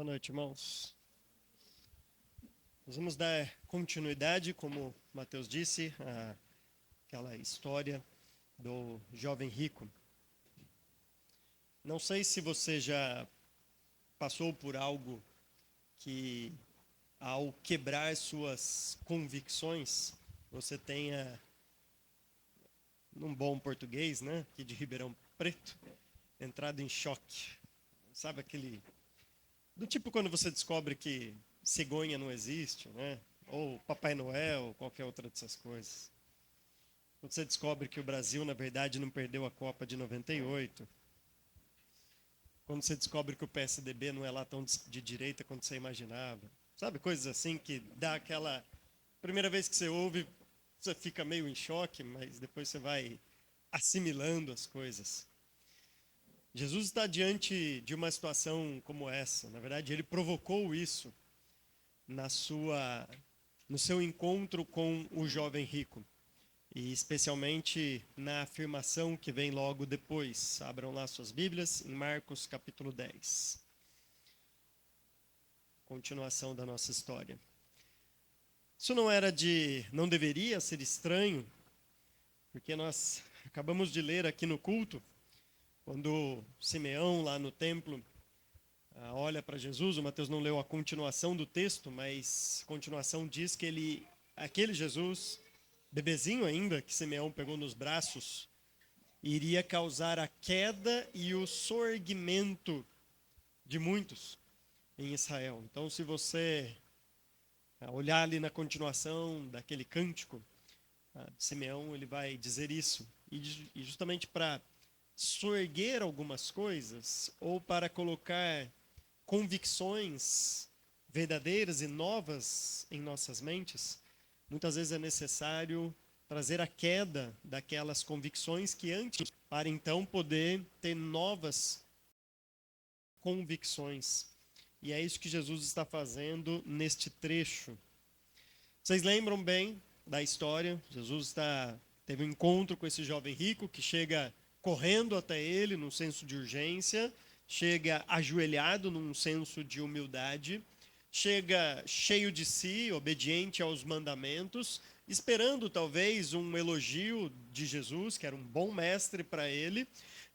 noite, irmãos. Nós vamos dar continuidade, como Mateus disse, àquela história do jovem rico. Não sei se você já passou por algo que, ao quebrar suas convicções, você tenha, num bom português, né, aqui de Ribeirão Preto, entrado em choque. Sabe aquele... Do tipo quando você descobre que cegonha não existe, né? Ou Papai Noel, ou qualquer outra dessas coisas. Quando você descobre que o Brasil, na verdade, não perdeu a Copa de 98. Quando você descobre que o PSDB não é lá tão de direita quanto você imaginava. Sabe, coisas assim que dá aquela... Primeira vez que você ouve, você fica meio em choque, mas depois você vai assimilando as coisas. Jesus está diante de uma situação como essa. Na verdade, ele provocou isso no seu encontro com o jovem rico. E especialmente na afirmação que vem logo depois. Abram lá suas Bíblias em Marcos capítulo 10. Continuação da nossa história. Isso não deveria ser estranho, porque nós acabamos de ler aqui no culto, quando Simeão, lá no templo, olha para Jesus. O Mateus não leu a continuação do texto, mas a continuação diz que aquele Jesus, bebezinho ainda, que Simeão pegou nos braços, iria causar a queda e o sorgimento de muitos em Israel. Então, se você olhar ali na continuação daquele cântico de Simeão, ele vai dizer isso. E justamente para soerguer algumas coisas, ou para colocar convicções verdadeiras e novas em nossas mentes, muitas vezes é necessário trazer a queda daquelas convicções que antes, para então poder ter novas convicções. E é isso que Jesus está fazendo neste trecho. Vocês lembram bem da história? Jesus teve um encontro com esse jovem rico que chega correndo até ele num senso de urgência, chega ajoelhado num senso de humildade, chega cheio de si, obediente aos mandamentos, esperando talvez um elogio de Jesus, que era um bom mestre para ele,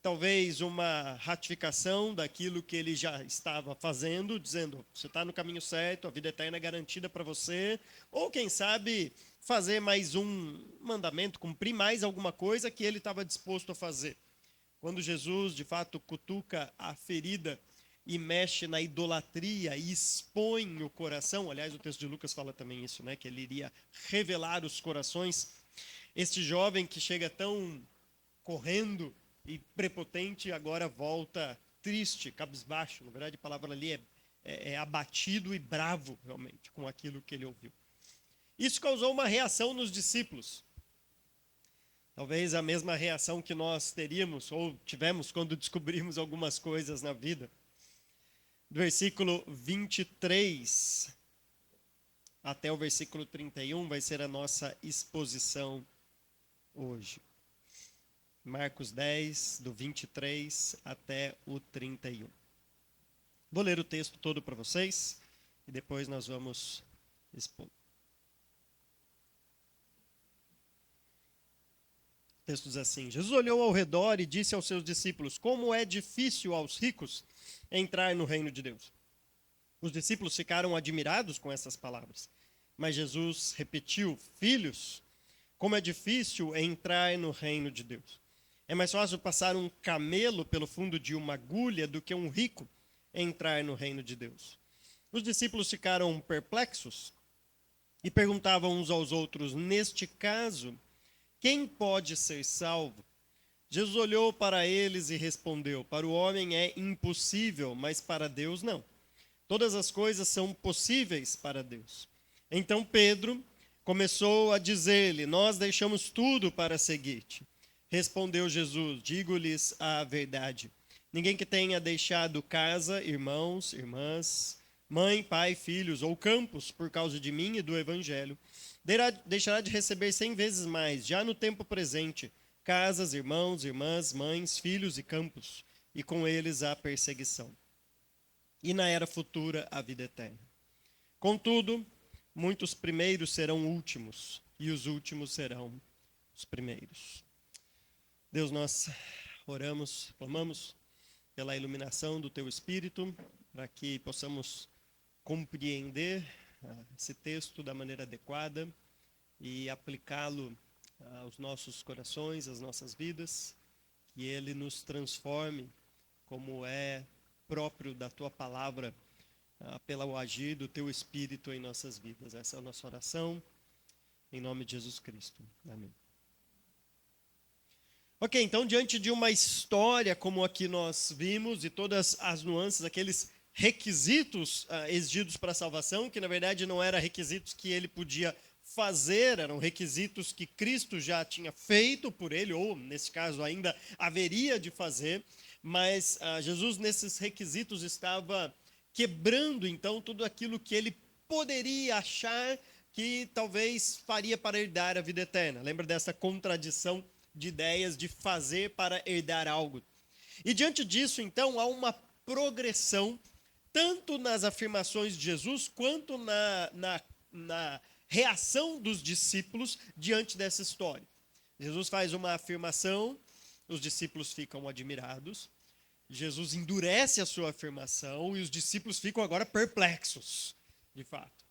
talvez uma ratificação daquilo que ele já estava fazendo, dizendo, você está no caminho certo, a vida eterna é garantida para você, ou quem sabe fazer mais um mandamento, cumprir mais alguma coisa que ele estava disposto a fazer. Quando Jesus, de fato, cutuca a ferida e mexe na idolatria e expõe o coração, aliás, o texto de Lucas fala também isso, né, que ele iria revelar os corações. Este jovem que chega tão correndo e prepotente, agora volta triste, cabisbaixo. Na verdade, a palavra ali é abatido e bravo, realmente, com aquilo que ele ouviu. Isso causou uma reação nos discípulos. Talvez a mesma reação que nós teríamos ou tivemos quando descobrimos algumas coisas na vida. Do versículo 23 até o versículo 31 vai ser a nossa exposição hoje. Marcos 10, do 23 até o 31. Vou ler o texto todo para vocês e depois nós vamos expor. O texto diz assim: Jesus olhou ao redor e disse aos seus discípulos: como é difícil aos ricos entrar no reino de Deus. Os discípulos ficaram admirados com essas palavras. Mas Jesus repetiu: filhos, como é difícil entrar no reino de Deus. É mais fácil passar um camelo pelo fundo de uma agulha do que um rico entrar no reino de Deus. Os discípulos ficaram perplexos e perguntavam uns aos outros: neste caso, quem pode ser salvo? Jesus olhou para eles e respondeu: para o homem é impossível, mas para Deus não. Todas as coisas são possíveis para Deus. Então Pedro começou a dizer-lhe: nós deixamos tudo para seguir-te. Respondeu Jesus: digo-lhes a verdade. Ninguém que tenha deixado casa, irmãos, irmãs, mãe, pai, filhos ou campos por causa de mim e do evangelho, deixará de receber 100 vezes mais, já no tempo presente, casas, irmãos, irmãs, mães, filhos e campos, e com eles a perseguição. e na era futura a vida eterna. Contudo, muitos primeiros serão últimos, e os últimos serão os primeiros. Deus, nós oramos, clamamos pela iluminação do Teu Espírito, para que possamos compreender esse texto da maneira adequada e aplicá-lo aos nossos corações, às nossas vidas, que ele nos transforme como é próprio da Tua palavra, pelo agir do Teu Espírito em nossas vidas. Essa é a nossa oração, em nome de Jesus Cristo. Amém. Ok, então diante de uma história como aqui nós vimos, e todas as nuances, aqueles requisitos exigidos para a salvação, que na verdade não eram requisitos que ele podia fazer, eram requisitos que Cristo já tinha feito por ele, ou nesse caso ainda haveria de fazer, mas Jesus nesses requisitos estava quebrando então tudo aquilo que ele poderia achar que talvez faria para herdar a vida eterna. Lembra dessa contradição de ideias de fazer para herdar algo? E diante disso, então, há uma progressão, tanto nas afirmações de Jesus, quanto na reação dos discípulos diante dessa história. Jesus faz uma afirmação, os discípulos ficam admirados. Jesus endurece a sua afirmação e os discípulos ficam agora perplexos, de fato.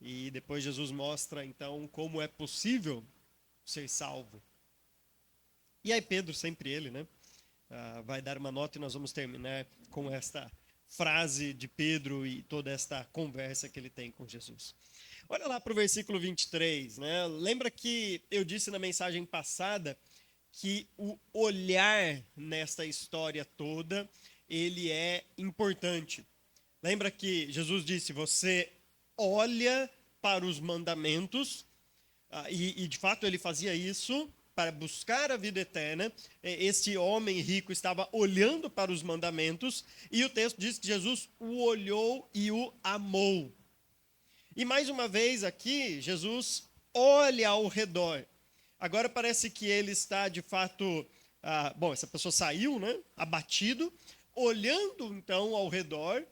E depois Jesus mostra, então, como é possível ser salvo. E aí Pedro, sempre ele, né, vai dar uma nota e nós vamos terminar com esta frase de Pedro e toda esta conversa que ele tem com Jesus. Olha lá para o versículo 23, né? Lembra que eu disse na mensagem passada que o olhar nesta história toda, ele é importante. Lembra que Jesus disse, você olha para os mandamentos, e de fato ele fazia isso para buscar a vida eterna. Esse homem rico estava olhando para os mandamentos, e o texto diz que Jesus o olhou e o amou. E mais uma vez aqui, Jesus olha ao redor. Agora parece que ele está de fato, bom, essa pessoa saiu, né, abatido, olhando então ao redor,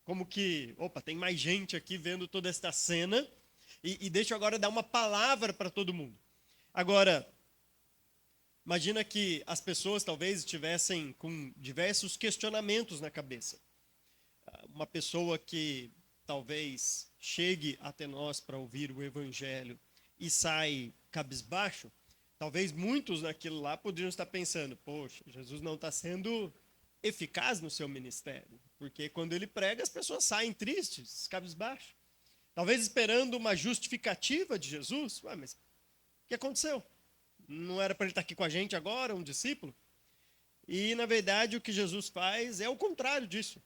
como que, opa, tem mais gente aqui vendo toda esta cena, e deixa eu agora dar uma palavra para todo mundo. Agora, imagina que as pessoas talvez estivessem com diversos questionamentos na cabeça. Uma pessoa que talvez chegue até nós para ouvir o evangelho e sai cabisbaixo, talvez muitos naquilo lá poderiam estar pensando, poxa, Jesus não está sendo eficaz no seu ministério, porque quando ele prega as pessoas saem tristes, cabisbaixo. Talvez esperando uma justificativa de Jesus. Ué, mas o que aconteceu? Não era para ele estar aqui com a gente agora, um discípulo? E na verdade o que Jesus faz é o contrário disso.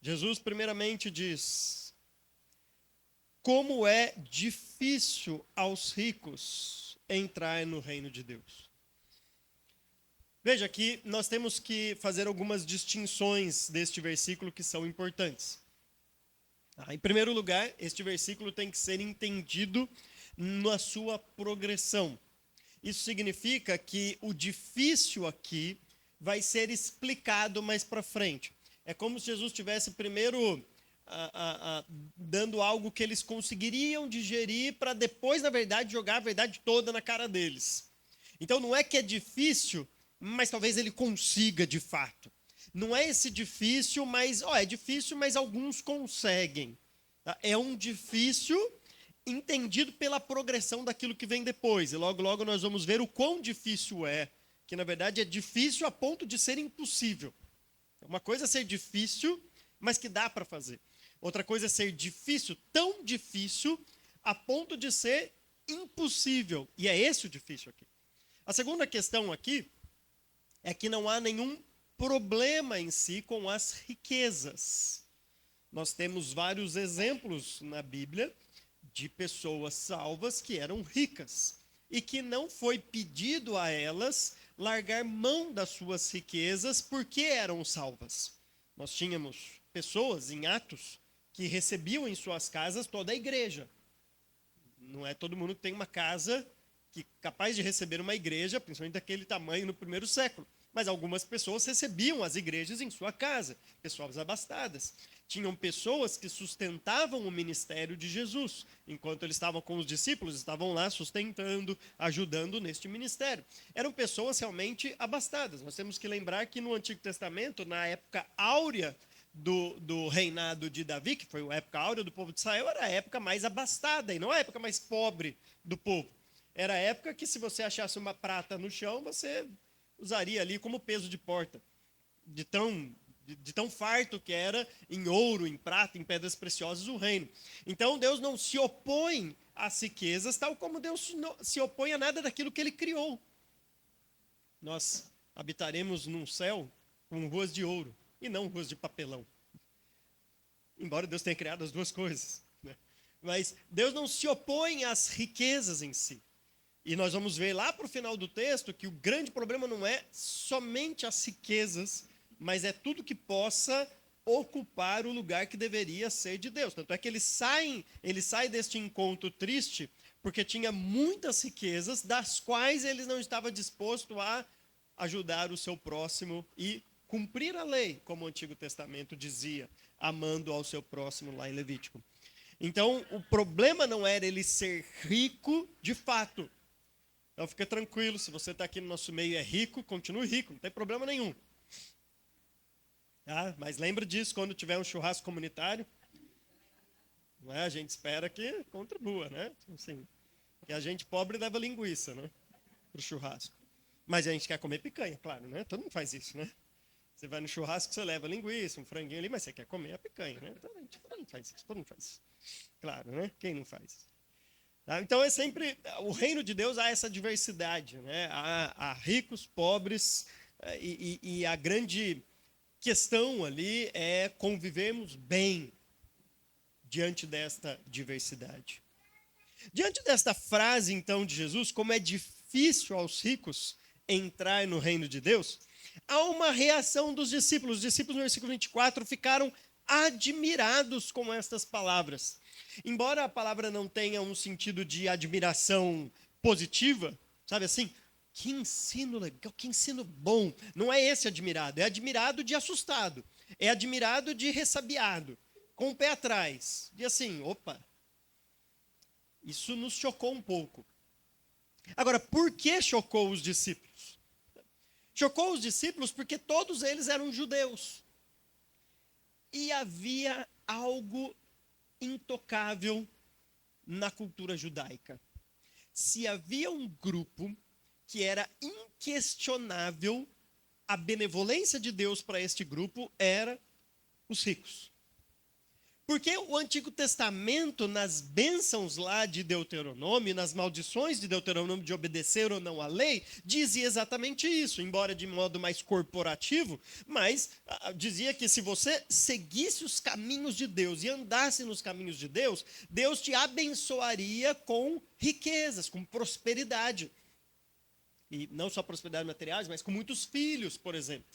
Jesus primeiramente diz, como é difícil aos ricos entrar no reino de Deus. Veja, aqui nós temos que fazer algumas distinções deste versículo que são importantes. Em primeiro lugar, este versículo tem que ser entendido na sua progressão. Isso significa que o difícil aqui vai ser explicado mais para frente. É como se Jesus estivesse primeiro dando algo que eles conseguiriam digerir para depois, na verdade, jogar a verdade toda na cara deles. Então não é que é difícil, mas talvez ele consiga de fato. Não é esse difícil, mas é difícil, mas alguns conseguem. É um difícil entendido pela progressão daquilo que vem depois. E logo, logo nós vamos ver o quão difícil é, que na verdade é difícil a ponto de ser impossível. Uma coisa é ser difícil, mas que dá para fazer. Outra coisa é ser difícil, tão difícil, a ponto de ser impossível. E é esse o difícil aqui. A segunda questão aqui é que não há nenhum problema em si com as riquezas. Nós temos vários exemplos na Bíblia de pessoas salvas que eram ricas e que não foi pedido a elas largar mão das suas riquezas porque eram salvas. Nós tínhamos pessoas em Atos que recebiam em suas casas toda a igreja. Não é todo mundo que tem uma casa que capaz de receber uma igreja, principalmente daquele tamanho no primeiro século. Mas algumas pessoas recebiam as igrejas em sua casa, pessoas abastadas. Tinham pessoas que sustentavam o ministério de Jesus. Enquanto eles estavam com os discípulos, estavam lá sustentando, ajudando neste ministério. Eram pessoas realmente abastadas. Nós temos que lembrar que no Antigo Testamento, na época áurea do reinado de Davi, que foi a época áurea do povo de Israel, era a época mais abastada e não a época mais pobre do povo. Era a época que, se você achasse uma prata no chão, você usaria ali como peso de porta, de tão farto que era em ouro, em prata, em pedras preciosas o reino. Então Deus não se opõe às riquezas, tal como Deus não se opõe a nada daquilo que ele criou. Nós habitaremos num céu com ruas de ouro e não ruas de papelão. Embora Deus tenha criado as duas coisas, né? Mas Deus não se opõe às riquezas em si. E nós vamos ver lá para o final do texto que o grande problema não é somente as riquezas, mas é tudo que possa ocupar o lugar que deveria ser de Deus. Tanto é que ele sai deste encontro triste porque tinha muitas riquezas das quais ele não estava disposto a ajudar o seu próximo e cumprir a lei, como o Antigo Testamento dizia, amando ao seu próximo lá em Levítico. Então, o problema não era ele ser rico de fato. Então, fica tranquilo, se você está aqui no nosso meio e é rico, continue rico, não tem problema nenhum. Ah, mas lembra disso, quando tiver um churrasco comunitário, não é? A gente espera que contribua, né? Assim, que a gente pobre leva linguiça, né? Para o churrasco. Mas a gente quer comer picanha, claro, né? Todo mundo faz isso, né? Você vai no churrasco, você leva linguiça, um franguinho ali, mas você quer comer a picanha, né? Então, todo mundo faz isso, todo mundo faz isso. Claro, né? Quem não faz? Então, é sempre, o reino de Deus há essa diversidade, né? Há ricos, pobres, e a grande questão ali é convivermos bem diante desta diversidade. Diante desta frase, então, de Jesus, como é difícil aos ricos entrar no reino de Deus, há uma reação dos discípulos. Os discípulos, no versículo 24, ficaram admirados com estas palavras. Embora a palavra não tenha um sentido de admiração positiva, sabe assim? Que ensino legal, que ensino bom. Não é esse admirado, é admirado de assustado. É admirado de ressabiado, com o pé atrás. E assim, opa, isso nos chocou um pouco. Agora, por que chocou os discípulos? Chocou os discípulos porque todos eles eram judeus. E havia algo intocável na cultura judaica. Se havia um grupo que era inquestionável, a benevolência de Deus para este grupo era os ricos. Porque o Antigo Testamento, nas bênçãos lá de Deuteronômio, nas maldições de Deuteronômio de obedecer ou não à lei, dizia exatamente isso, embora de modo mais corporativo, mas dizia que se você seguisse os caminhos de Deus e andasse nos caminhos de Deus, Deus te abençoaria com riquezas, com prosperidade. E não só prosperidade materiais, mas com muitos filhos, por exemplo.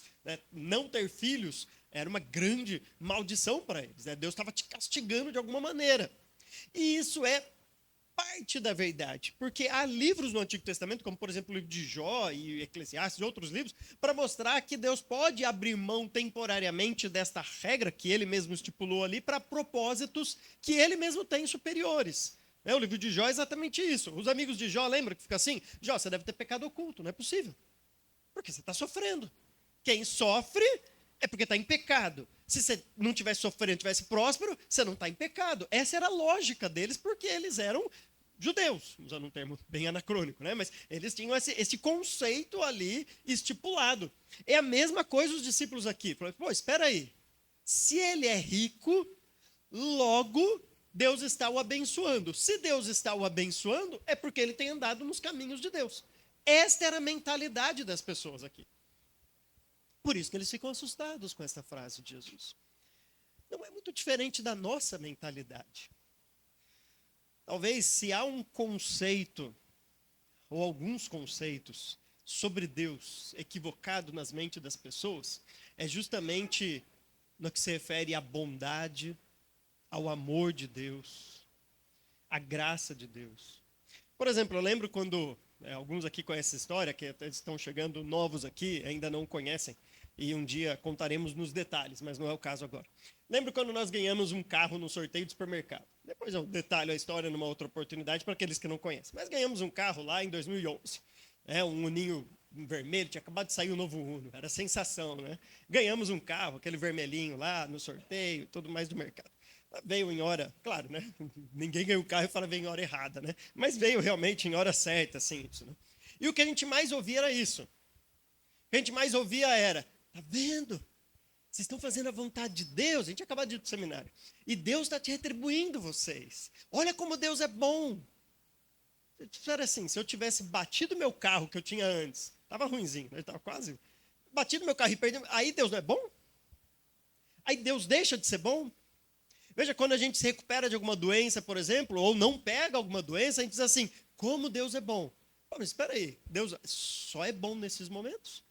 Não ter filhos era uma grande maldição para eles. Deus estava te castigando de alguma maneira. E isso é parte da verdade. Porque há livros no Antigo Testamento, como por exemplo o livro de Jó e Eclesiastes e outros livros, para mostrar que Deus pode abrir mão temporariamente desta regra que ele mesmo estipulou ali para propósitos que ele mesmo tem superiores. O livro de Jó é exatamente isso. Os amigos de Jó lembram que fica assim? Jó, você deve ter pecado oculto, não é possível. Porque você está sofrendo. Quem sofre é porque está em pecado. Se você não estivesse sofrendo, estivesse próspero, você não está em pecado. Essa era a lógica deles, porque eles eram judeus, usando um termo bem anacrônico, né? Mas eles tinham esse conceito ali estipulado. É a mesma coisa os discípulos aqui. Falaram, pô, espera aí. Se ele é rico, logo Deus está o abençoando. Se Deus está o abençoando, é porque ele tem andado nos caminhos de Deus. Esta era a mentalidade das pessoas aqui. Por isso que eles ficam assustados com essa frase de Jesus. Não é muito diferente da nossa mentalidade. Talvez, se há um conceito, ou alguns conceitos, sobre Deus equivocado nas mentes das pessoas, é justamente no que se refere à bondade, ao amor de Deus, à graça de Deus. Por exemplo, eu lembro quando Alguns aqui conhecem essa história, que estão chegando novos aqui, ainda não conhecem. E um dia contaremos nos detalhes, mas não é o caso agora. Lembro quando nós ganhamos um carro no sorteio do supermercado. Depois eu detalho a história numa outra oportunidade para aqueles que não conhecem. Mas ganhamos um carro lá em 2011. Um Uninho vermelho, tinha acabado de sair o novo Uno. Era sensação, né? Ganhamos um carro, aquele vermelhinho lá no sorteio, tudo mais do mercado. Veio em hora, claro, né? Ninguém ganha o carro e fala veio em hora errada, né? Mas veio realmente em hora certa, assim. Isso, né? E o que a gente mais ouvia era isso. O que a gente mais ouvia era, tá vendo? Vocês estão fazendo a vontade de Deus. A gente acabou de ir do seminário. E Deus está te retribuindo vocês. Olha como Deus é bom. Era assim, se eu tivesse batido meu carro que eu tinha antes, estava ruinzinho, né? Estava quase. Batido meu carro e perdido. Aí Deus não é bom? Aí Deus deixa de ser bom? Veja, quando a gente se recupera de alguma doença, por exemplo, ou não pega alguma doença, a gente diz assim, como Deus é bom. Pô, mas espera aí, Deus só é bom nesses momentos?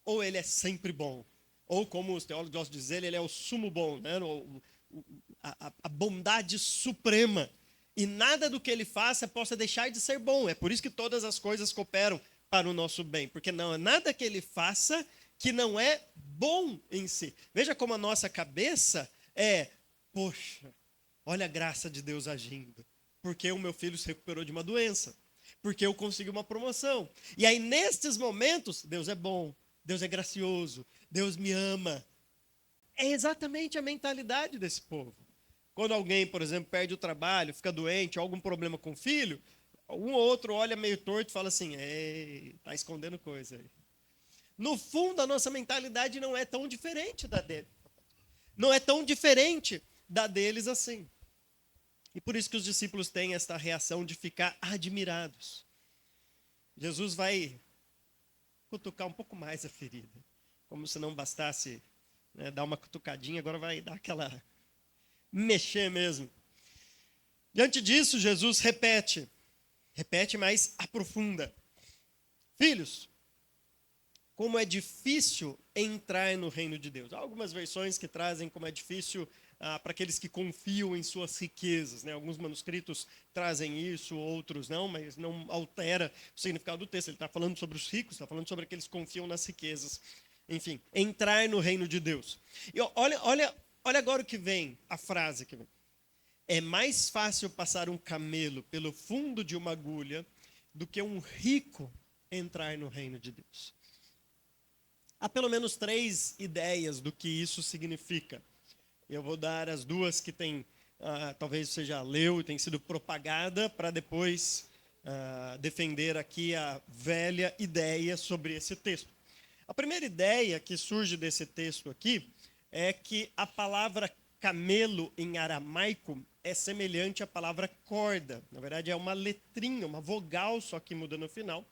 Ou ele é sempre bom? Ou como os teólogos gostam de dizer, ele é o sumo bom, né? A bondade suprema. E nada do que ele faça possa deixar de ser bom. É por isso que todas as coisas cooperam para o nosso bem. Porque não é nada que ele faça que não é bom em si. Veja como a nossa cabeça é, poxa, olha a graça de Deus agindo. Porque o meu filho se recuperou de uma doença. Porque eu consegui uma promoção. E aí, nestes momentos, Deus é bom. Deus é gracioso. Deus me ama. É exatamente a mentalidade desse povo. Quando alguém, por exemplo, perde o trabalho, fica doente, algum problema com o filho, um ou outro olha meio torto e fala assim, tá escondendo coisa aí. No fundo, a nossa mentalidade não é tão diferente da dele. Não é tão diferente da deles assim. E por isso que os discípulos têm esta reação de ficar admirados. Jesus vai cutucar um pouco mais a ferida. Como se não bastasse, né, dar uma cutucadinha, agora vai dar aquela mexer mesmo. Diante disso, Jesus repete, mas aprofunda. Filhos, como é difícil entrar no reino de Deus. Há algumas versões que trazem como é difícil para aqueles que confiam em suas riquezas. Né? Alguns manuscritos trazem isso, outros não, mas não altera o significado do texto. Ele está falando sobre os ricos, está falando sobre aqueles que confiam nas riquezas. Enfim, entrar no reino de Deus. E olha agora o que vem, a frase que vem. É mais fácil passar um camelo pelo fundo de uma agulha do que um rico entrar no reino de Deus. Há pelo menos 3 ideias do que isso significa. Eu vou dar as duas que tem, talvez você já leu e tem sido propagada, para depois defender aqui a velha ideia sobre esse texto. A primeira ideia que surge desse texto aqui é que a palavra camelo em aramaico é semelhante à palavra corda. Na verdade, é uma letrinha, uma vogal, só que muda no final.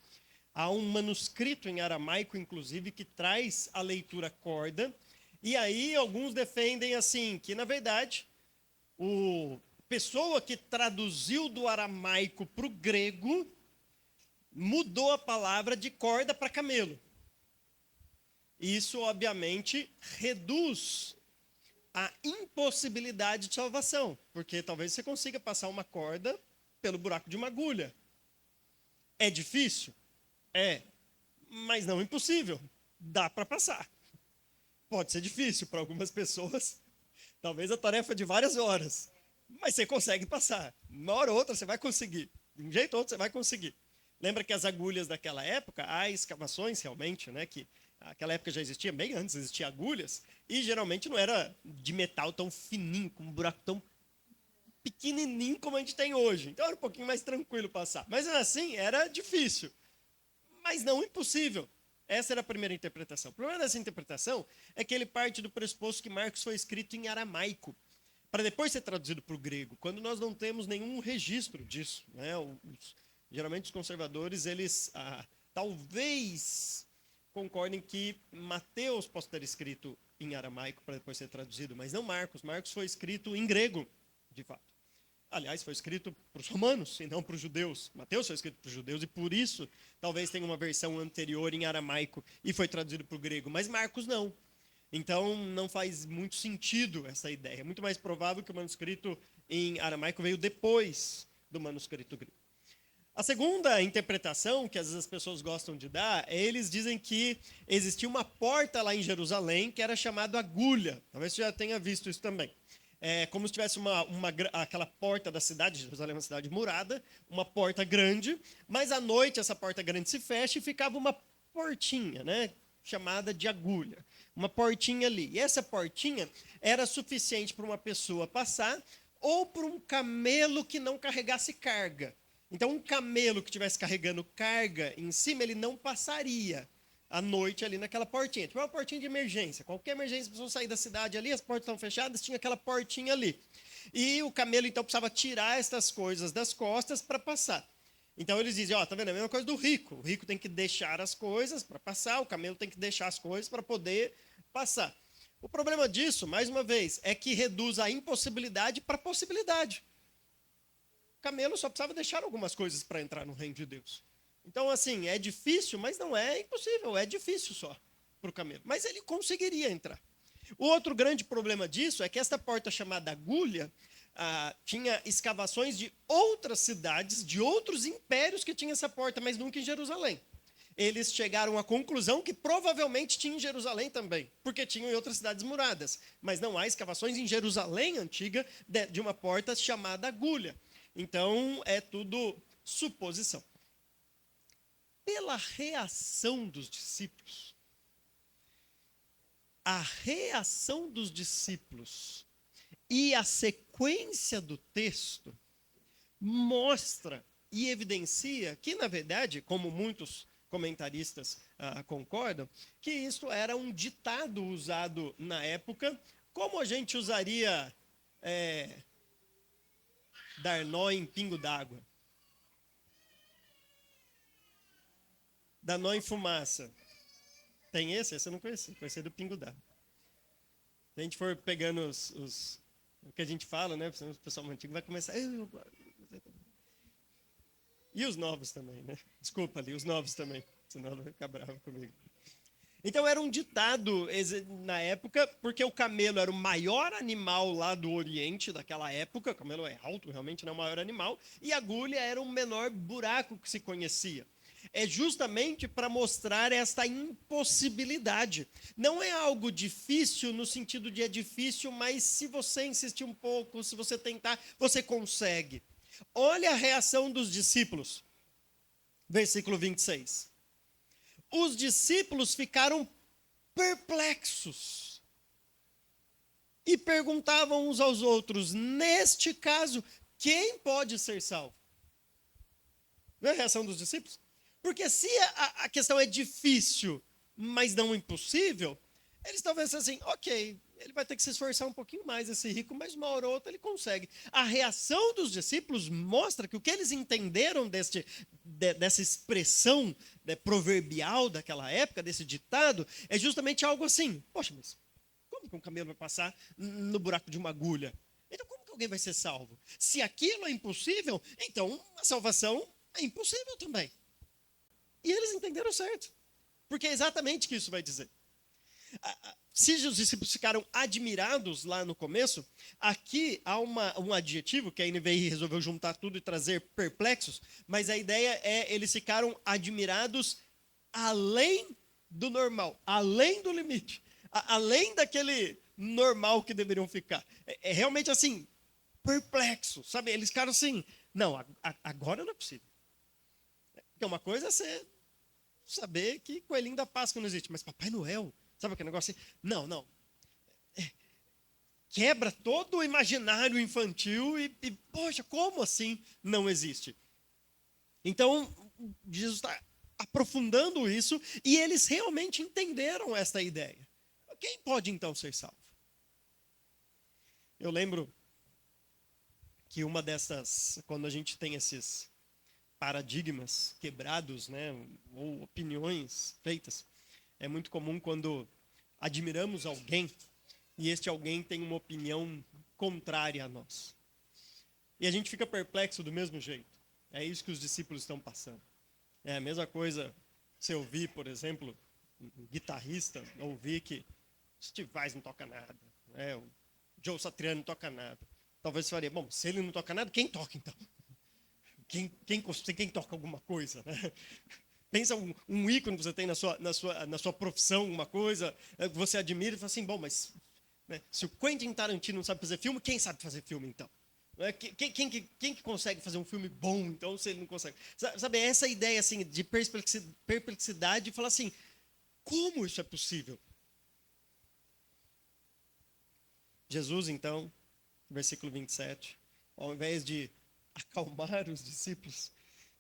Há um manuscrito em aramaico, inclusive, que traz a leitura corda. E aí alguns defendem assim, que na verdade, a pessoa que traduziu do aramaico para o grego mudou a palavra de corda para camelo. Isso, obviamente, reduz a impossibilidade de salvação, porque talvez você consiga passar uma corda pelo buraco de uma agulha. É difícil? É, mas não impossível. Dá para passar. Pode ser difícil para algumas pessoas, talvez a tarefa de várias horas, mas você consegue passar. Uma hora ou outra você vai conseguir. De um jeito ou outro você vai conseguir. Lembra que as agulhas daquela época, há escavações realmente, né, que naquela época já existia, bem antes existiam agulhas, e geralmente não era de metal tão fininho, com um buraco tão pequenininho como a gente tem hoje. Então era um pouquinho mais tranquilo passar. Mas assim, era difícil, mas não impossível. Essa era a primeira interpretação. O problema dessa interpretação é que ele parte do pressuposto que Marcos foi escrito em aramaico, para depois ser traduzido para o grego, quando nós não temos nenhum registro disso. Né? Geralmente os conservadores, eles talvez concordem que Mateus possa ter escrito em aramaico para depois ser traduzido, mas não Marcos. Marcos foi escrito em grego, de fato. Aliás, foi escrito para os romanos e não para os judeus. Mateus foi escrito para os judeus e por isso talvez tenha uma versão anterior em aramaico e foi traduzido para o grego, mas Marcos não. Então não faz muito sentido essa ideia. É muito mais provável que o manuscrito em aramaico veio depois do manuscrito grego. A segunda interpretação que às vezes as pessoas gostam de dar, eles dizem que existia uma porta lá em Jerusalém que era chamada Agulha. Talvez você já tenha visto isso também. É como se tivesse aquela porta da cidade, Jerusalém é uma cidade murada, uma porta grande, mas à noite essa porta grande se fecha e ficava uma portinha, né, chamada de agulha. Uma portinha ali. E essa portinha era suficiente para uma pessoa passar ou para um camelo que não carregasse carga. Então, um camelo que estivesse carregando carga em cima, ele não passaria à noite ali naquela portinha. Tipo uma portinha de emergência. Qualquer emergência, precisam sair da cidade ali, as portas estão fechadas, tinha aquela portinha ali. E o camelo, então, precisava tirar essas coisas das costas para passar. Então, eles dizem, ó, tá vendo? É a mesma coisa do rico. O rico tem que deixar as coisas para passar, o camelo tem que deixar as coisas para poder passar. O problema disso, mais uma vez, é que reduz a impossibilidade para a possibilidade. O camelo só precisava deixar algumas coisas para entrar no reino de Deus. Então, assim, é difícil, mas não é impossível, é difícil só para o camelo. Mas ele conseguiria entrar. O outro grande problema disso é que esta porta chamada agulha tinha escavações de outras cidades, de outros impérios que tinham essa porta, mas nunca em Jerusalém. Eles chegaram à conclusão que provavelmente tinha em Jerusalém também, porque tinham em outras cidades muradas. Mas não há escavações em Jerusalém antiga de uma porta chamada agulha. Então, é tudo suposição. Pela reação dos discípulos, a reação dos discípulos e a sequência do texto mostra e evidencia que, na verdade, como muitos comentaristas concordam, que isso era um ditado usado na época, como a gente usaria dar nó em pingo d'água. Dar nó em fumaça. Tem esse? Esse eu não conheci. Conheci do pingo d'água. Se a gente for pegando o que a gente fala, né? O pessoal antigo vai começar... E os novos também, né? Desculpa ali, os novos também. Senão vai ficar bravo comigo. Então era um ditado na época, porque o camelo era o maior animal lá do Oriente daquela época. O camelo é alto, realmente não é o maior animal. E a agulha era o menor buraco que se conhecia. É justamente para mostrar esta impossibilidade. Não é algo difícil no sentido de é difícil, mas se você insistir um pouco, se você tentar, você consegue. Olha a reação dos discípulos. Versículo 26. Os discípulos ficaram perplexos e perguntavam uns aos outros, neste caso, quem pode ser salvo? Não é a reação dos discípulos? Porque se a questão é difícil, mas não impossível, eles talvez assim, ok, ele vai ter que se esforçar um pouquinho mais, esse rico, mas uma hora ou outra ele consegue. A reação dos discípulos mostra que o que eles entenderam dessa expressão proverbial daquela época, desse ditado, é justamente algo assim, poxa, mas como que um camelo vai passar no buraco de uma agulha? Então como que alguém vai ser salvo? Se aquilo é impossível, então a salvação é impossível também. E eles entenderam certo, porque é exatamente o que isso vai dizer. Se os discípulos ficaram admirados lá no começo, aqui há um adjetivo que a NVI resolveu juntar tudo e trazer perplexos, mas a ideia é eles ficaram admirados além do normal, além do limite, além daquele normal que deveriam ficar. É realmente assim, perplexo, sabe? Eles ficaram assim, não, agora não é possível. Porque uma coisa é você saber que coelhinho da Páscoa não existe, mas Papai Noel, sabe aquele negócio assim? Não. Quebra todo o imaginário infantil e poxa, como assim não existe? Então, Jesus está aprofundando isso e eles realmente entenderam esta ideia. Quem pode então ser salvo? Eu lembro que uma dessas, quando a gente tem esses paradigmas quebrados, né, ou opiniões feitas, é muito comum quando admiramos alguém e este alguém tem uma opinião contrária a nós. E a gente fica perplexo do mesmo jeito. É isso que os discípulos estão passando. É a mesma coisa se eu ouvir, por exemplo, um guitarrista, ouvir que Steve Vai não toca nada, o Joe Satriani não toca nada. Talvez você faria, bom, se ele não toca nada, quem toca então? quem toca alguma coisa, né? Pensa um ícone que você tem na sua profissão, uma coisa que você admira e fala assim, bom, mas né, se o Quentin Tarantino não sabe fazer filme, quem sabe fazer filme então? Né, quem que consegue fazer um filme bom, então, se ele não consegue? Sabe, essa ideia assim, de perplexidade, de falar assim, como isso é possível? Jesus, então, versículo 27, ao invés de acalmar os discípulos,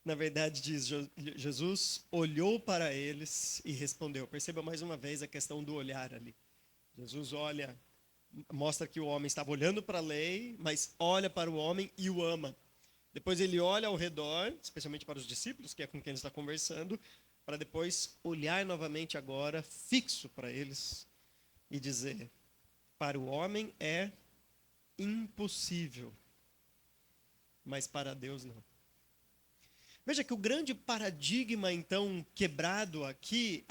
na verdade, diz, Jesus olhou para eles e respondeu. Perceba mais uma vez a questão do olhar ali. Jesus olha, mostra que o homem estava olhando para a lei, mas olha para o homem e o ama. Depois ele olha ao redor, especialmente para os discípulos, que é com quem ele está conversando, para depois olhar novamente agora, fixo para eles, e dizer: para o homem é impossível, mas para Deus não. Veja que o grande paradigma, então, quebrado aqui,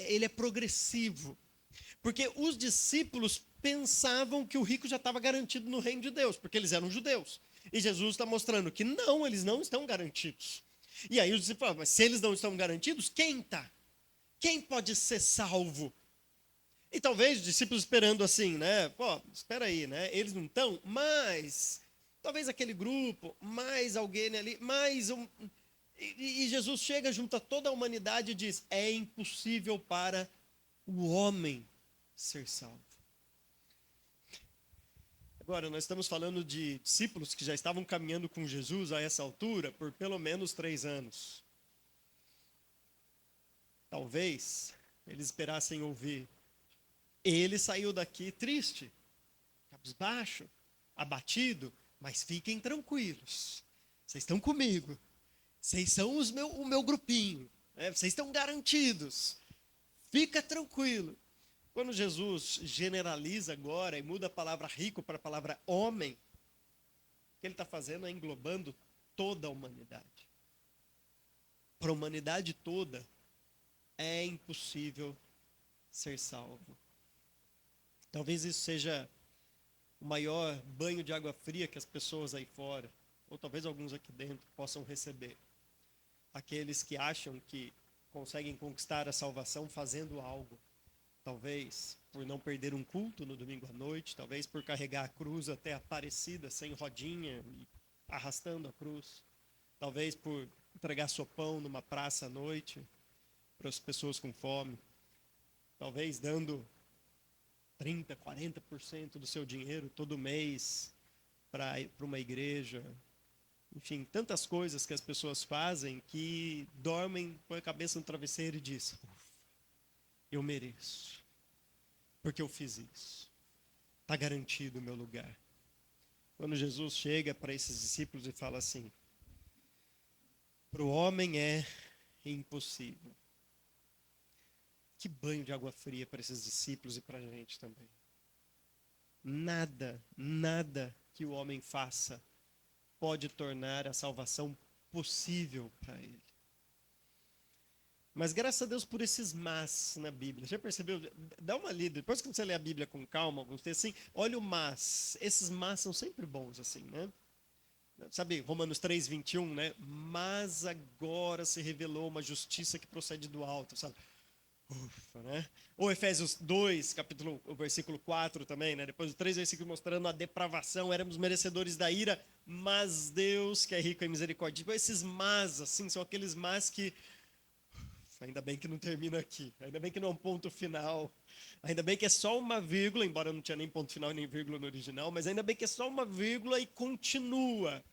ele é progressivo. Porque os discípulos pensavam que o rico já estava garantido no reino de Deus, porque eles eram judeus. E Jesus está mostrando que não, eles não estão garantidos. E aí os discípulos falam, mas se eles não estão garantidos, quem está? Quem pode ser salvo? E talvez os discípulos esperando assim, né? Pô, espera aí, né? Eles não estão, mas talvez aquele grupo, mais alguém ali, mais um. E Jesus chega junto a toda a humanidade e diz: é impossível para o homem ser salvo. Agora, nós estamos falando de discípulos que já estavam caminhando com Jesus a essa altura por pelo menos 3 anos. Talvez eles esperassem ouvir: ele saiu daqui triste, cabisbaixo, abatido, mas fiquem tranquilos. Vocês estão comigo. Vocês são o meu grupinho. Né? Vocês estão garantidos. Fica tranquilo. Quando Jesus generaliza agora e muda a palavra rico para a palavra homem, o que ele está fazendo é englobando toda a humanidade. Para a humanidade toda, é impossível ser salvo. Talvez isso seja o maior banho de água fria que as pessoas aí fora, ou talvez alguns aqui dentro, possam receber. Aqueles que acham que conseguem conquistar a salvação fazendo algo. Talvez por não perder um culto no domingo à noite, talvez por carregar a cruz até a Aparecida sem rodinha e arrastando a cruz, talvez por entregar sopão numa praça à noite para as pessoas com fome, talvez dando 30%, 40% do seu dinheiro todo mês para uma igreja. Enfim, tantas coisas que as pessoas fazem que dormem, põem a cabeça no travesseiro e dizem: eu mereço, porque eu fiz isso. Está garantido o meu lugar. Quando Jesus chega para esses discípulos e fala assim: para o homem é impossível. Que banho de água fria para esses discípulos e para a gente também. Nada que o homem faça pode tornar a salvação possível para ele. Mas graças a Deus por esses mas na Bíblia. Já percebeu? Dá uma lida. Depois que você lê a Bíblia com calma, alguns textos assim, olha o mas. Esses mas são sempre bons, assim, né? Sabe, Romanos 3:21, né? Mas agora se revelou uma justiça que procede do alto, sabe? Ufa, né? Ou Efésios 2, versículo 4 também, né? Depois do 3 versículos mostrando a depravação, éramos merecedores da ira, mas Deus, que é rico em misericórdia. Tipo, esses mas, assim, são aqueles mas que ainda bem que não termina aqui. Ainda bem que não é um ponto final. Ainda bem que é só uma vírgula, embora não tinha nem ponto final nem vírgula no original, mas ainda bem que é só uma vírgula e continua.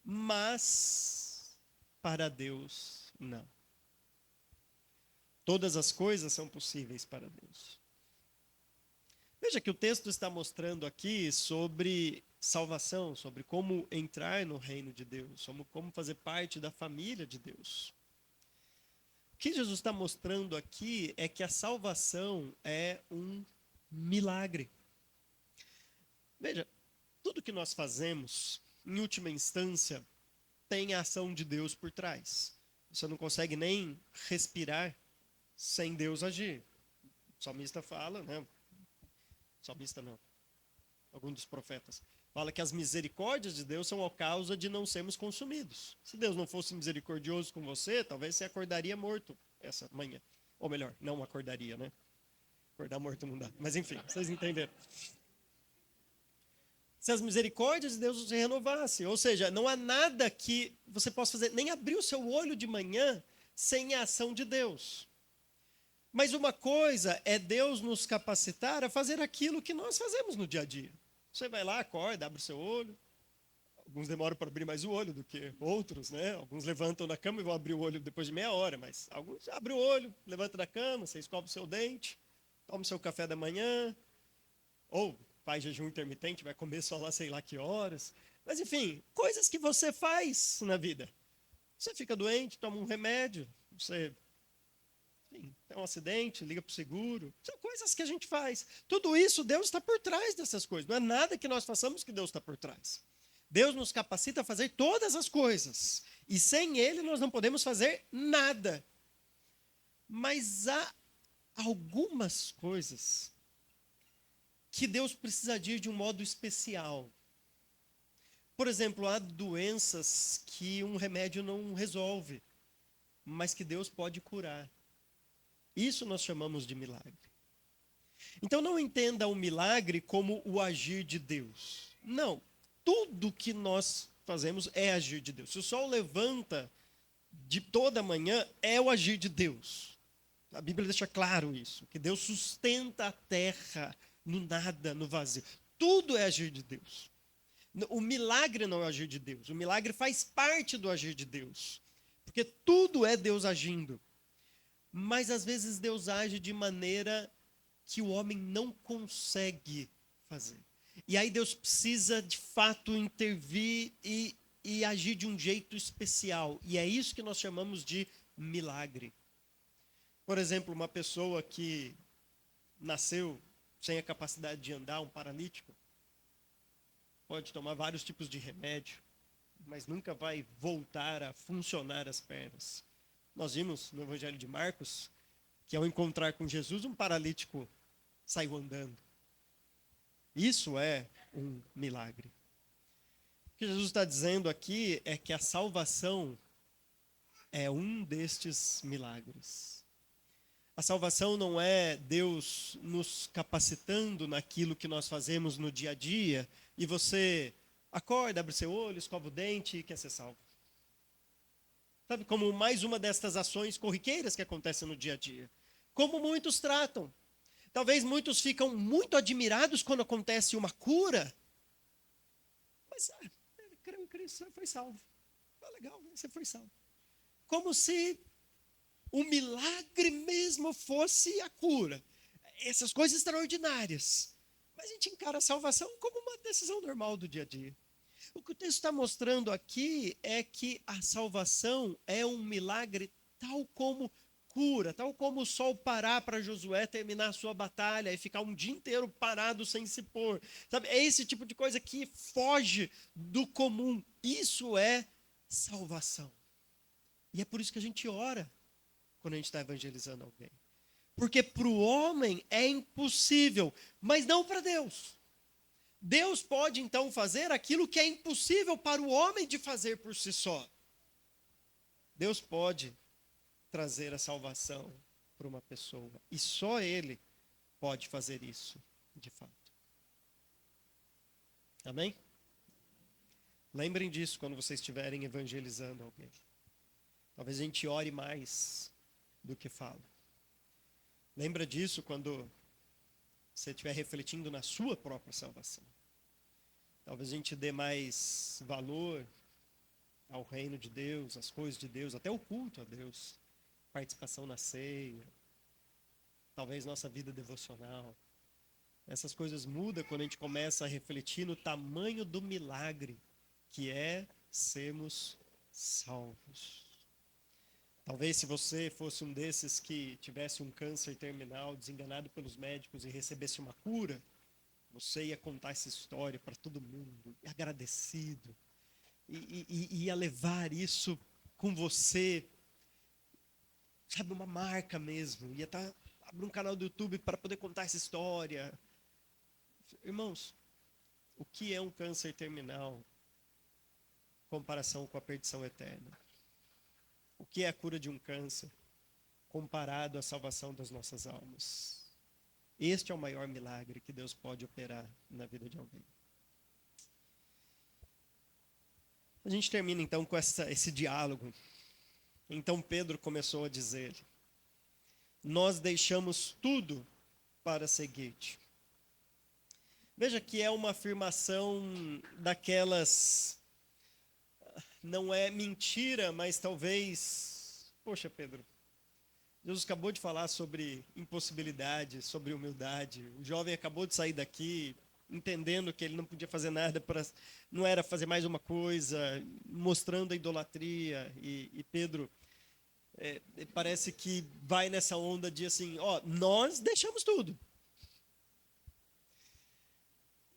Mas para Deus, não. Todas as coisas são possíveis para Deus. Veja que o texto está mostrando aqui sobre salvação, sobre como entrar no reino de Deus, sobre como fazer parte da família de Deus. O que Jesus está mostrando aqui é que a salvação é um milagre. Veja, tudo que nós fazemos, em última instância, tem a ação de Deus por trás. Você não consegue nem respirar sem Deus agir. O salmista fala, né? Salmista não. algum dos profetas. Fala que as misericórdias de Deus são a causa de não sermos consumidos. Se Deus não fosse misericordioso com você, talvez você acordaria morto essa manhã. Ou melhor, não acordaria, né? Acordar morto não dá. Mas enfim, vocês entenderam. Se as misericórdias de Deus se renovassem. Ou seja, não há nada que você possa fazer, nem abrir o seu olho de manhã sem a ação de Deus. Mas uma coisa é Deus nos capacitar a fazer aquilo que nós fazemos no dia a dia. Você vai lá, acorda, abre o seu olho. Alguns demoram para abrir mais o olho do que outros, né? Alguns levantam da cama e vão abrir o olho depois de meia hora, mas alguns abrem o olho, levantam da cama, você escova o seu dente, toma o seu café da manhã, ou faz jejum intermitente, vai comer só lá sei lá que horas. Mas enfim, coisas que você faz na vida. Você fica doente, toma um remédio, você tem um acidente, liga para o seguro. São coisas que a gente faz. Tudo isso, Deus está por trás dessas coisas. Não é nada que nós façamos que Deus está por trás. Deus nos capacita a fazer todas as coisas. E sem Ele nós não podemos fazer nada. Mas há algumas coisas que Deus precisa agir de um modo especial. Por exemplo, há doenças que um remédio não resolve, mas que Deus pode curar. Isso nós chamamos de milagre. Então não entenda o milagre como o agir de Deus. Não, tudo que nós fazemos é agir de Deus. Se o sol levanta de toda manhã, é o agir de Deus. A Bíblia deixa claro isso, que Deus sustenta a terra no nada, no vazio. Tudo é agir de Deus. O milagre não é o agir de Deus. O milagre faz parte do agir de Deus. Porque tudo é Deus agindo. Mas às vezes Deus age de maneira que o homem não consegue fazer. E aí Deus precisa de fato intervir e agir de um jeito especial. E é isso que nós chamamos de milagre. Por exemplo, uma pessoa que nasceu sem a capacidade de andar, um paralítico, pode tomar vários tipos de remédio, mas nunca vai voltar a funcionar as pernas. Nós vimos no Evangelho de Marcos que ao encontrar com Jesus, um paralítico saiu andando. Isso é um milagre. O que Jesus está dizendo aqui é que a salvação é um destes milagres. A salvação não é Deus nos capacitando naquilo que nós fazemos no dia a dia e você acorda, abre seu olho, escova o dente e quer ser salvo. Sabe, como mais uma destas ações corriqueiras que acontecem no dia a dia. Como muitos tratam. Talvez muitos ficam muito admirados quando acontece uma cura. Mas, creio que você foi salvo. Legal, você foi salvo. Como se o milagre mesmo fosse a cura. Essas coisas extraordinárias. Mas a gente encara a salvação como uma decisão normal do dia a dia. O que o texto está mostrando aqui é que a salvação é um milagre tal como cura, tal como o sol parar para Josué terminar a sua batalha e ficar um dia inteiro parado sem se pôr. Sabe? É esse tipo de coisa que foge do comum. Isso é salvação. E é por isso que a gente ora quando a gente está evangelizando alguém. Porque para o homem é impossível, mas não para Deus. Deus pode então fazer aquilo que é impossível para o homem de fazer por si só. Deus pode trazer a salvação para uma pessoa. E só Ele pode fazer isso, de fato. Amém? Lembrem disso quando vocês estiverem evangelizando alguém. Talvez a gente ore mais do que fala. Lembra disso quando você estiver refletindo na sua própria salvação. Talvez a gente dê mais valor ao reino de Deus, às coisas de Deus, até o culto a Deus. Participação na ceia. Talvez nossa vida devocional. Essas coisas mudam quando a gente começa a refletir no tamanho do milagre que é sermos salvos. Talvez se você fosse um desses que tivesse um câncer terminal, desenganado pelos médicos e recebesse uma cura, você ia contar essa história para todo mundo, agradecido, e ia levar isso com você, sabe, uma marca mesmo, ia abrir um canal do YouTube para poder contar essa história. Irmãos, O que é um câncer terminal em comparação com a perdição eterna? O que é a cura de um câncer comparado à salvação das nossas almas? Este é o maior milagre que Deus pode operar na vida de alguém. A gente termina então com esse diálogo. Então Pedro começou a dizer: nós deixamos tudo para seguir-te. Veja que é uma afirmação daquelas, não é mentira, mas talvez, poxa Pedro, Jesus acabou de falar sobre impossibilidade, sobre humildade. O jovem acabou de sair daqui entendendo que ele não podia fazer nada, não era fazer mais uma coisa, mostrando a idolatria. E Pedro parece que vai nessa onda de assim, nós deixamos tudo.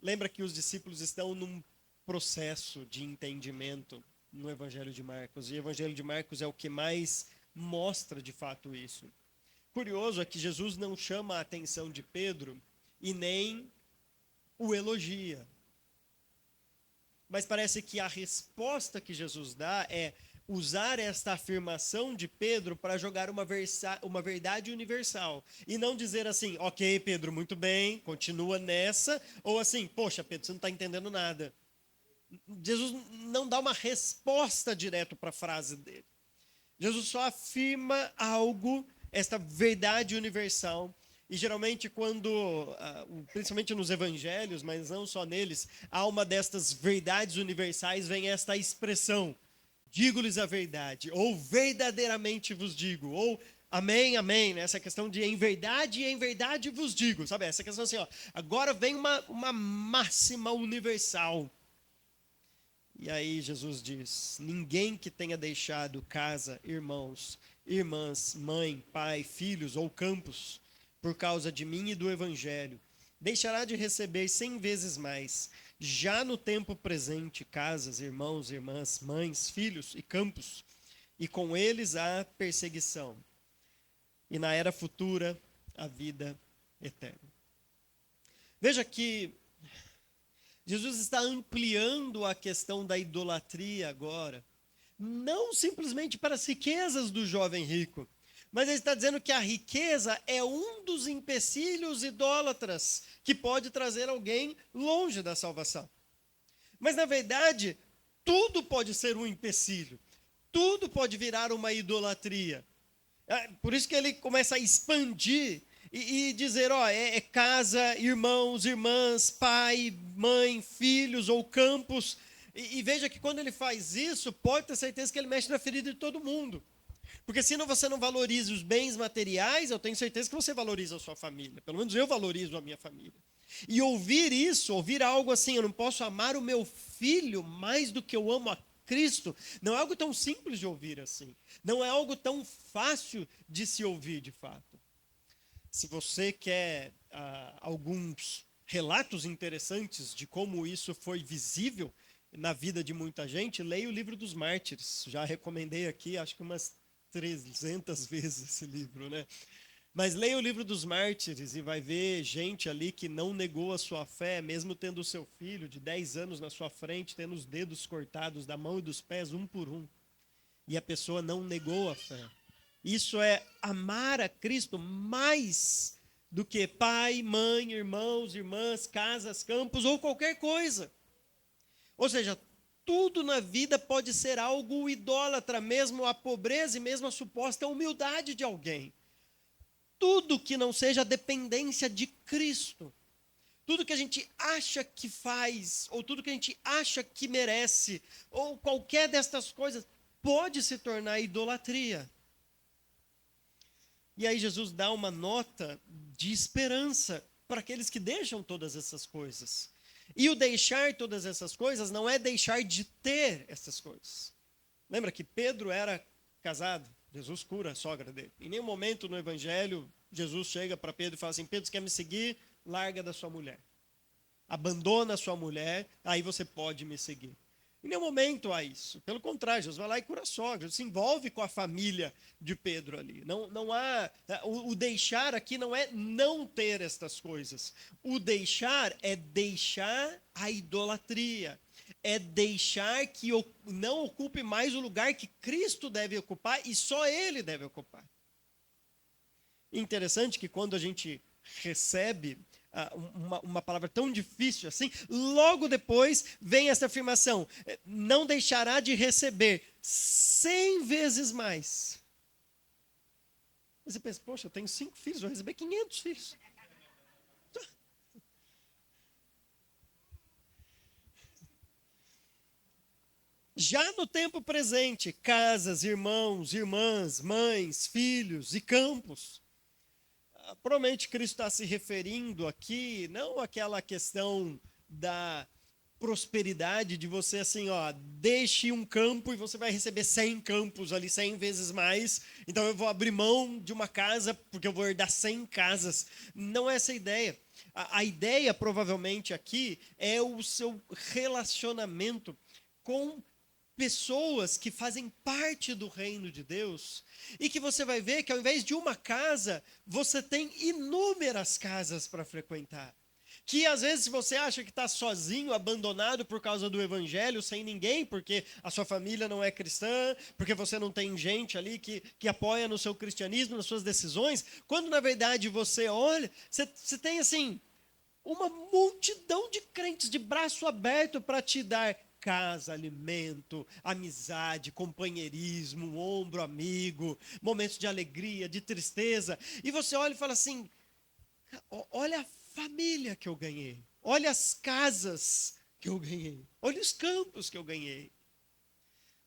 Lembra que os discípulos estão num processo de entendimento no Evangelho de Marcos. E o Evangelho de Marcos é o que mais mostra de fato isso. Curioso é que Jesus não chama a atenção de Pedro e nem o elogia. Mas parece que a resposta que Jesus dá é usar esta afirmação de Pedro para jogar uma verdade universal. E não dizer assim, ok, Pedro, muito bem, continua nessa. Ou assim, poxa, Pedro, você não está entendendo nada. Jesus não dá uma resposta direto para a frase dele. Jesus só afirma algo, esta verdade universal. E geralmente quando, principalmente nos evangelhos, mas não só neles, há uma destas verdades universais, vem esta expressão: digo-lhes a verdade, ou verdadeiramente vos digo, ou amém, amém, né? Essa questão de em verdade vos digo, sabe? Essa questão assim, agora vem uma máxima universal. E aí Jesus diz: ninguém que tenha deixado casa, irmãos, irmãs, mãe, pai, filhos ou campos, por causa de mim e do evangelho, deixará de receber 100 vezes mais, já no tempo presente, casas, irmãos, irmãs, mães, filhos e campos, e com eles a perseguição, e na era futura a vida eterna. Veja que Jesus está ampliando a questão da idolatria agora, não simplesmente para as riquezas do jovem rico, mas ele está dizendo que a riqueza é um dos empecilhos idólatras que pode trazer alguém longe da salvação. Mas, na verdade, tudo pode ser um empecilho. Tudo pode virar uma idolatria. Por isso que ele começa a expandir e dizer, é casa, irmãos, irmãs, pai, mãe, filhos ou campos. E veja que quando ele faz isso, pode ter certeza que ele mexe na ferida de todo mundo. Porque se você não valoriza os bens materiais, eu tenho certeza que você valoriza a sua família. Pelo menos eu valorizo a minha família. E ouvir algo assim, eu não posso amar o meu filho mais do que eu amo a Cristo, não é algo tão simples de ouvir assim. Não é algo tão fácil de se ouvir de fato. Se você quer alguns relatos interessantes de como isso foi visível na vida de muita gente, leia o livro dos Mártires. Já recomendei aqui, acho que umas 300 vezes esse livro, né? Mas leia o livro dos Mártires e vai ver gente ali que não negou a sua fé, mesmo tendo o seu filho de 10 anos na sua frente, tendo os dedos cortados da mão e dos pés, um por um. E a pessoa não negou a fé. Isso é amar a Cristo mais do que pai, mãe, irmãos, irmãs, casas, campos ou qualquer coisa. Ou seja, tudo na vida pode ser algo idólatra, mesmo a pobreza e mesmo a suposta humildade de alguém. Tudo que não seja a dependência de Cristo. Tudo que a gente acha que faz, ou tudo que a gente acha que merece, ou qualquer destas coisas, pode se tornar idolatria. E aí Jesus dá uma nota de esperança para aqueles que deixam todas essas coisas. E o deixar todas essas coisas não é deixar de ter essas coisas. Lembra que Pedro era casado? Jesus cura a sogra dele. Em nenhum momento no Evangelho, Jesus chega para Pedro e fala assim, Pedro, você quer me seguir? Larga da sua mulher. Abandona a sua mulher, aí você pode me seguir. Em nenhum momento há isso. Pelo contrário, Jesus vai lá e cura a sogra. Jesus se envolve com a família de Pedro ali. Não há. O deixar aqui não é não ter estas coisas. O deixar é deixar a idolatria. É deixar que não ocupe mais o lugar que Cristo deve ocupar e só Ele deve ocupar. Interessante que quando a gente recebe uma palavra tão difícil assim, logo depois vem essa afirmação: não deixará de receber 100 vezes mais. Você pensa, poxa, eu tenho 5 filhos, vou receber 500 filhos. Já no tempo presente, casas, irmãos, irmãs, mães, filhos e campos. Provavelmente Cristo está se referindo aqui, não àquela questão da prosperidade de você assim, ó, deixe um campo e você vai receber 100 campos ali, 100 vezes mais. Então eu vou abrir mão de uma casa porque eu vou herdar 100 casas. Não é essa a ideia. A ideia, provavelmente, aqui é o seu relacionamento com pessoas que fazem parte do reino de Deus, e que você vai ver que ao invés de uma casa, você tem inúmeras casas para frequentar. Que às vezes você acha que está sozinho, abandonado por causa do evangelho, sem ninguém, porque a sua família não é cristã, porque você não tem gente ali que apoia no seu cristianismo, nas suas decisões, quando na verdade você olha, você tem assim, uma multidão de crentes de braço aberto para te dar casa, alimento, amizade, companheirismo, um ombro amigo, momentos de alegria, de tristeza. E você olha e fala assim, olha a família que eu ganhei, olha as casas que eu ganhei, olha os campos que eu ganhei.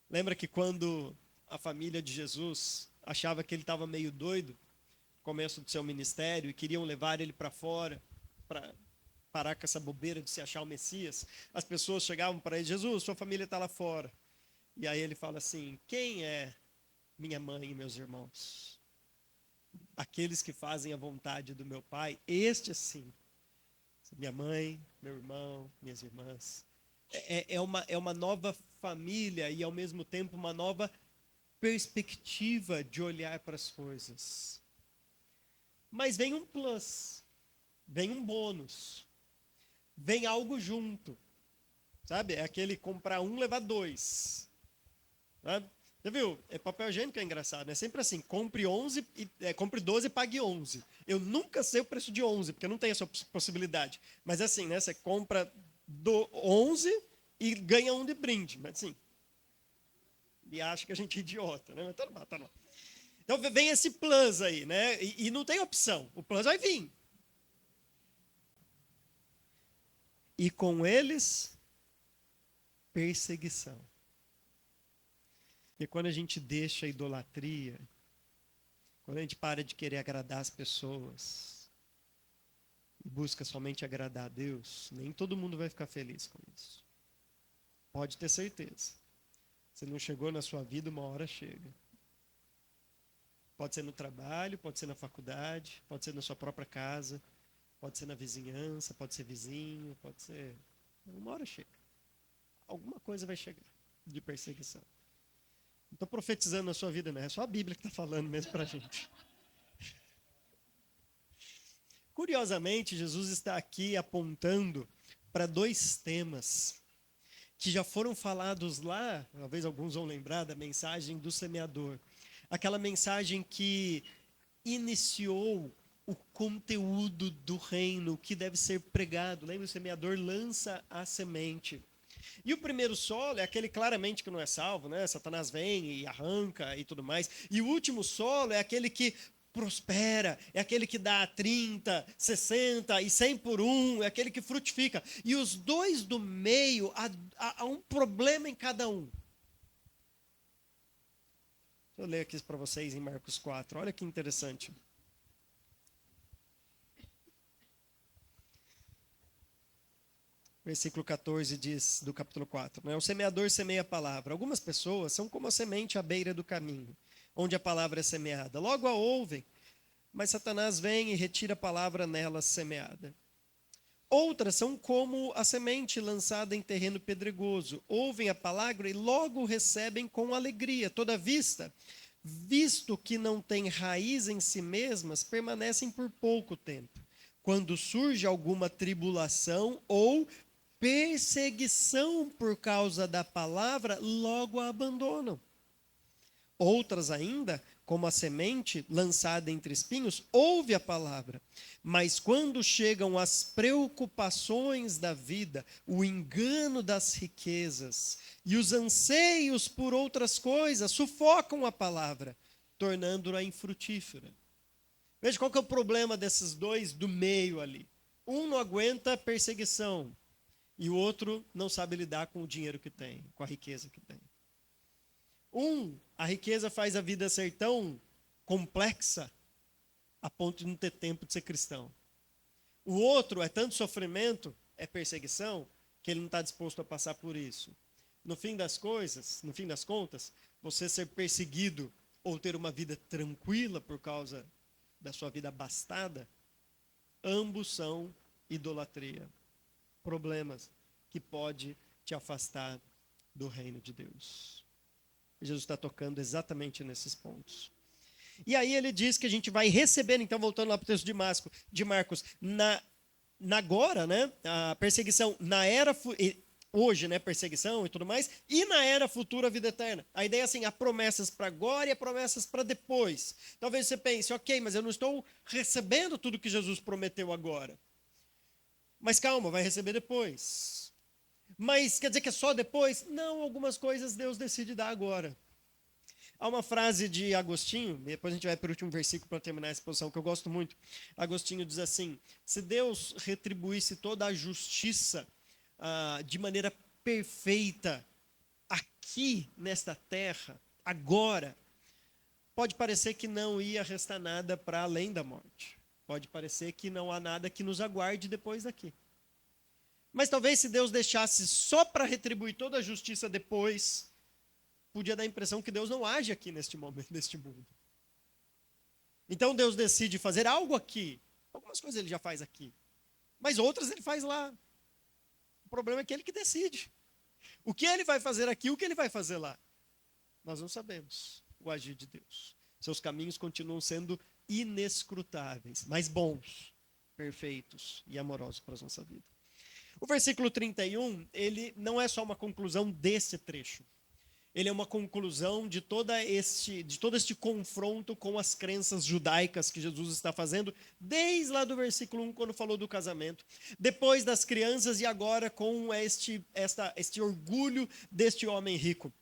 Lembra que quando a família de Jesus achava que ele estava meio doido, no começo do seu ministério, e queriam levar ele para fora, para parar com essa bobeira de se achar o Messias, as pessoas chegavam para ele: Jesus, sua família está lá fora. E aí ele fala assim: quem é minha mãe e meus irmãos? Aqueles que fazem a vontade do meu Pai, este sim, minha mãe, meu irmão, minhas irmãs. É uma nova família e ao mesmo tempo uma nova perspectiva de olhar para as coisas. Mas vem um plus, vem um bônus, vem algo junto, sabe? É aquele comprar um, levar 2. Sabe? Já viu? Papel higiênico é engraçado, né? Sempre assim, compre 12 e pague 11. Eu nunca sei o preço de 11, porque não tem essa possibilidade. Mas é assim, né? Você compra 11 e ganha um de brinde. Mas assim, e acha que a gente é idiota, né? Mas tá lá, tá lá. Então vem esse plus aí, né? E não tem opção. O plus vai vir. E com eles, perseguição. E quando a gente deixa a idolatria, quando a gente para de querer agradar as pessoas, e busca somente agradar a Deus, nem todo mundo vai ficar feliz com isso. Pode ter certeza. Se não chegou na sua vida, uma hora chega. Pode ser no trabalho, pode ser na faculdade, pode ser na sua própria casa, pode ser na vizinhança, pode ser vizinho, pode ser... Uma hora chega. Alguma coisa vai chegar de perseguição. Não estou profetizando na sua vida, não. É só a Bíblia que está falando mesmo para a gente. Curiosamente, Jesus está aqui apontando para 2 temas que já foram falados lá, talvez alguns vão lembrar da mensagem do semeador. Aquela mensagem que iniciou o conteúdo do reino que deve ser pregado. Lembra, o semeador lança a semente. E o primeiro solo é aquele claramente que não é salvo, né? Satanás vem e arranca e tudo mais. E o último solo é aquele que prospera, é aquele que dá 30, 60 e 100 por um, é aquele que frutifica. E os 2 do meio, há um problema em cada um. Deixa eu ler aqui para vocês em Marcos 4, olha que interessante. Versículo 14 diz, do capítulo 4, né? O semeador semeia a palavra. Algumas pessoas são como a semente à beira do caminho, onde a palavra é semeada. Logo a ouvem, mas Satanás vem e retira a palavra nela semeada. Outras são como a semente lançada em terreno pedregoso. Ouvem a palavra e logo recebem com alegria. Todavia, visto que não têm raiz em si mesmas, permanecem por pouco tempo. Quando surge alguma tribulação ou perseguição por causa da palavra, logo a abandonam. Outras ainda, como a semente lançada entre espinhos, ouve a palavra, mas quando chegam as preocupações da vida, o engano das riquezas e os anseios por outras coisas, sufocam a palavra, tornando-a infrutífera. Veja qual que é o problema desses dois do meio ali. Um não aguenta perseguição e o outro não sabe lidar com o dinheiro que tem, com a riqueza que tem. A riqueza faz a vida ser tão complexa a ponto de não ter tempo de ser cristão. O outro é tanto sofrimento, é perseguição, que ele não está disposto a passar por isso. No fim das contas, você ser perseguido ou ter uma vida tranquila por causa da sua vida abastada, ambos são idolatria. Problemas que pode te afastar do reino de Deus. Jesus está tocando exatamente nesses pontos. E aí ele diz que a gente vai receber, então voltando lá para o texto de Marcos, agora, né, a perseguição na era, hoje, né, perseguição e tudo mais, e na era futura a vida eterna. A ideia é assim, há promessas para agora e há promessas para depois. Talvez você pense, ok, mas eu não estou recebendo tudo que Jesus prometeu agora. Mas calma, vai receber depois. Mas quer dizer que é só depois? Não, algumas coisas Deus decide dar agora. Há uma frase de Agostinho, depois a gente vai para o último versículo para terminar essa exposição, que eu gosto muito. Agostinho diz assim: se Deus retribuísse toda a justiça de maneira perfeita aqui nesta terra, agora, pode parecer que não ia restar nada para além da morte. Pode parecer que não há nada que nos aguarde depois daqui. Mas talvez se Deus deixasse só para retribuir toda a justiça depois, podia dar a impressão que Deus não age aqui neste momento, neste mundo. Então Deus decide fazer algo aqui. Algumas coisas ele já faz aqui, mas outras ele faz lá. O problema é que ele que decide. O que ele vai fazer aqui, o que ele vai fazer lá. Nós não sabemos o agir de Deus. Seus caminhos continuam sendo inescrutáveis, mas bons, perfeitos e amorosos para a nossa vida. O versículo 31, ele não é só uma conclusão desse trecho. Ele é uma conclusão de todo este confronto com as crenças judaicas que Jesus está fazendo, desde lá do versículo 1, quando falou do casamento, depois das crianças e agora com este orgulho deste homem rico.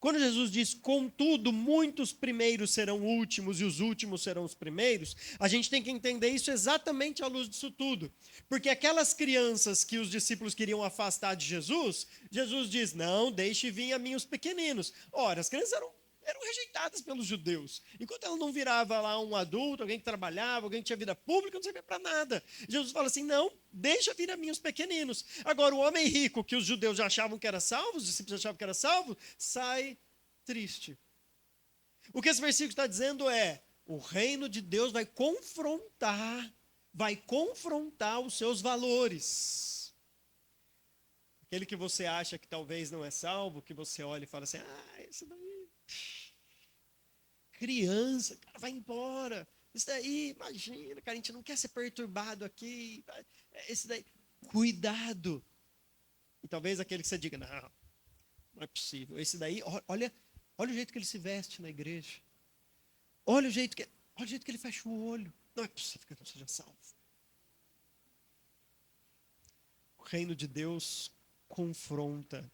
Quando Jesus diz, contudo, muitos primeiros serão últimos e os últimos serão os primeiros, a gente tem que entender isso exatamente à luz disso tudo. Porque aquelas crianças que os discípulos queriam afastar de Jesus, Jesus diz, não, deixe vir a mim os pequeninos. Ora, as crianças eram rejeitadas pelos judeus. Enquanto ela não virava lá um adulto, alguém que trabalhava, alguém que tinha vida pública, não servia para nada. Jesus fala assim, não, deixa vir a mim os pequeninos. Agora, o homem rico, que os judeus já achavam que era salvo, os discípulos achavam que era salvo, sai triste. O que esse versículo está dizendo é, o reino de Deus vai confrontar os seus valores. Aquele que você acha que talvez não é salvo, que você olha e fala assim, esse daí, criança, cara, vai embora. Isso daí, imagina, cara, a gente não quer ser perturbado aqui. Esse daí, cuidado. E talvez aquele que você diga, não é possível. Esse daí, olha o jeito que ele se veste na igreja. Olha o jeito que ele fecha o olho. Não é possível que ele não seja salvo. O reino de Deus confronta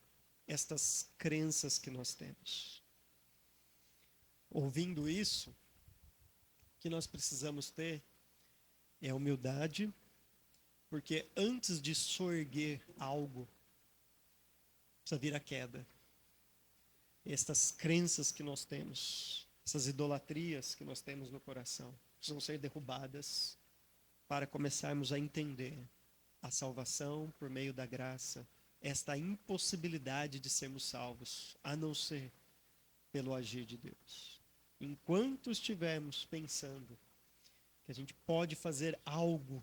estas crenças que nós temos. Ouvindo isso, o que nós precisamos ter é humildade, porque antes de sorguer algo, precisa vir a queda. Estas crenças que nós temos, essas idolatrias que nós temos no coração, precisam ser derrubadas para começarmos a entender a salvação por meio da graça, esta impossibilidade de sermos salvos, a não ser pelo agir de Deus. Enquanto estivermos pensando que a gente pode fazer algo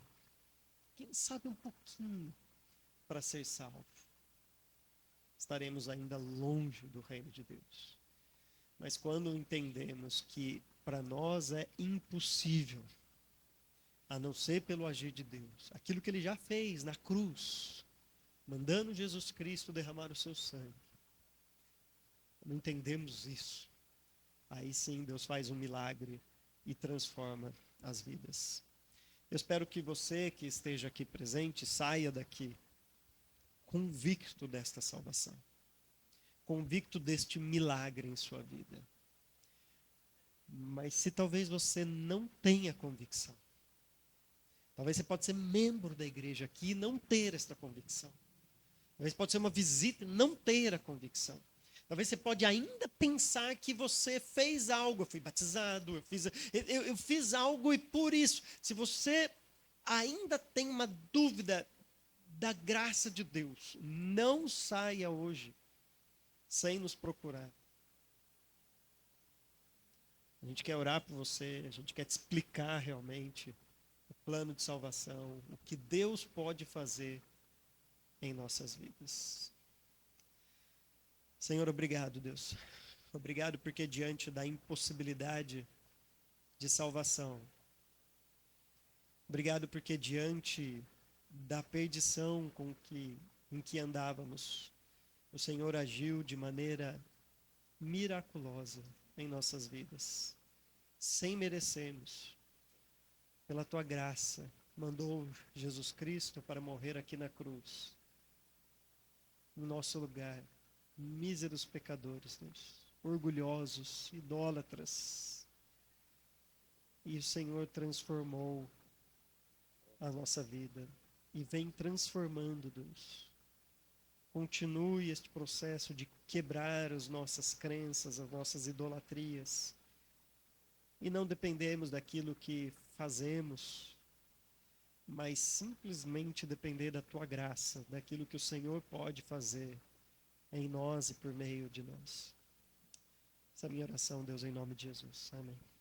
quem sabe um pouquinho, para ser salvo, estaremos ainda longe do reino de Deus. Mas quando entendemos que para nós é impossível, a não ser pelo agir de Deus, aquilo que ele já fez na cruz, mandando Jesus Cristo derramar o seu sangue, quando entendemos isso, aí sim Deus faz um milagre e transforma as vidas. Eu espero que você que esteja aqui presente saia daqui convicto desta salvação, convicto deste milagre em sua vida. Mas se talvez você não tenha convicção, talvez você pode ser membro da igreja aqui e não ter esta convicção. Talvez pode ser uma visita e não ter a convicção. Talvez você pode ainda pensar que você fez algo. Eu fui batizado, eu fiz algo e por isso. Se você ainda tem uma dúvida da graça de Deus, não saia hoje sem nos procurar. A gente quer orar por você, a gente quer te explicar realmente o plano de salvação, o que Deus pode fazer em nossas vidas. Senhor, obrigado, Deus. Obrigado porque diante da impossibilidade de salvação, obrigado porque diante da perdição em que andávamos, o Senhor agiu de maneira miraculosa em nossas vidas, sem merecermos. Pela tua graça, mandou Jesus Cristo para morrer aqui na cruz, no nosso lugar, míseros pecadores, Deus, orgulhosos, idólatras. E o Senhor transformou a nossa vida e vem transformando, Deus. Continue este processo de quebrar as nossas crenças, as nossas idolatrias. E não dependemos daquilo que fazemos, mas simplesmente depender da tua graça, daquilo que o Senhor pode fazer em nós e por meio de nós. Essa é a minha oração, Deus, em nome de Jesus. Amém.